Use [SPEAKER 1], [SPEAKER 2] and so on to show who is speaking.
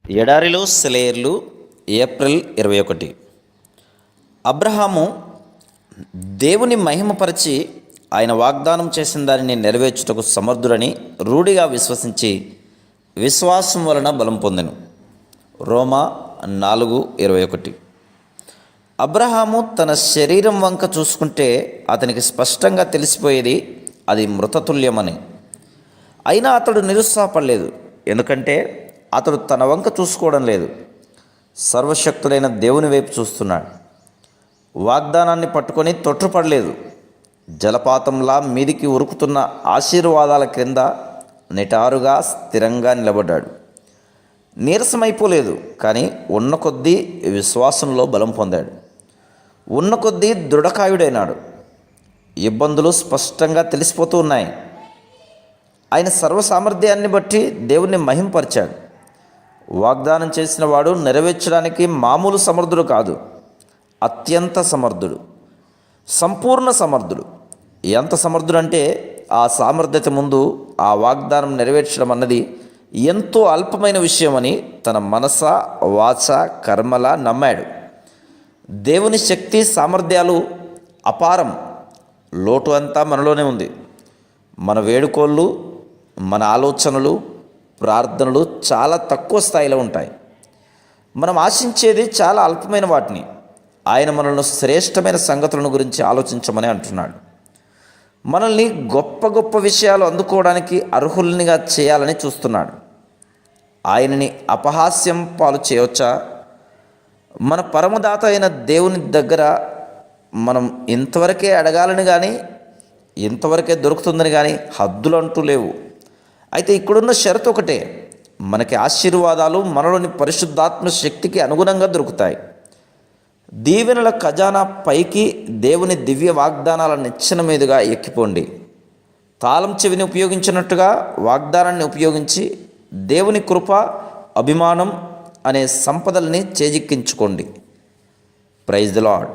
[SPEAKER 1] ఎడారిలో సెలయేర్లు ఏప్రిల్ 21. అబ్రహాము దేవుని మహిమపరిచి ఆయన వాగ్దానం చేసిన దానిని నెరవేర్చుటకు సమర్థుడని రూఢిగా విశ్వసించి విశ్వాసం వలన బలం పొందెను. రోమా 4:21. అబ్రహాము తన శరీరం వంక చూసుకుంటే అతనికి స్పష్టంగా తెలిసిపోయేది అది మృతతుల్యమని. అయినా అతడు నిరుత్సాహపడలేదు, ఎందుకంటే అతడు తన వంక చూసుకోవడం లేదు, సర్వశక్తుడైన దేవుని వైపు చూస్తున్నాడు. వాగ్దానాన్ని పట్టుకొని తొట్టుపడలేదు, జలపాతంలా మీదికి ఉరుకుతున్న ఆశీర్వాదాల క్రింద నిటారుగా స్థిరంగా నిలబడ్డాడు. నీరసమైపోలేదు, కానీ ఉన్న కొద్దీ విశ్వాసంలో బలం పొందాడు, ఉన్న కొద్దీ దృఢకాయుడైనాడు. ఇబ్బందులు స్పష్టంగా తెలిసిపోతూ ఉన్నాయి. ఆయన సర్వసామర్థ్యాన్ని బట్టి దేవుణ్ణి మహింపరిచాడు. వాగ్దానం చేసిన వాడు నెరవేర్చడానికి మామూలు సమర్థుడు కాదు, అత్యంత సమర్థుడు, సంపూర్ణ సమర్థుడు. ఎంత సమర్థుడంటే ఆ సామర్థ్యత ముందు ఆ వాగ్దానం నెరవేర్చడం అన్నది ఎంతో అల్పమైన విషయమని తన మనస వాచ కర్మల నమ్మాడు. దేవుని శక్తి సామర్థ్యాలు అపారం. లోటు అంతా మనలోనే ఉంది. మన వేడుకోళ్ళు, మన ఆలోచనలు, ప్రార్థనలు చాలా తక్కువ స్థాయిలో ఉంటాయి. మనం ఆశించేది చాలా అల్పమైన వాటిని. ఆయన మనల్ని శ్రేష్టమైన సంగతులను గురించి ఆలోచించమని అంటున్నాడు. మనల్ని గొప్ప గొప్ప విషయాలు అందుకోవడానికి అర్హుల్నిగా చేయాలని చూస్తున్నాడు. ఆయనని అపహాస్యం పాలు చేయవచ్చా? మన పరమదాత అయిన దేవుని దగ్గర మనం ఇంతవరకే అడగాలని కానీ ఇంతవరకే దొరుకుతుందని కానీ హద్దులు అంటూ లేవు. అయితే ఇక్కడున్న షరతు ఒకటే, మనకి ఆశీర్వాదాలు మనలోని పరిశుద్ధాత్మ శక్తికి అనుగుణంగా దొరుకుతాయి. దీవెనల ఖజానా పైకి దేవుని దివ్య వాగ్దానాల నిచ్చెన మీదుగా ఎక్కిపోండి. తాళం చెవిని ఉపయోగించినట్టుగా వాగ్దానాన్ని ఉపయోగించి దేవుని కృప, అభిమానం అనే సంపదల్ని చేజిక్కించుకోండి. Praise the lord.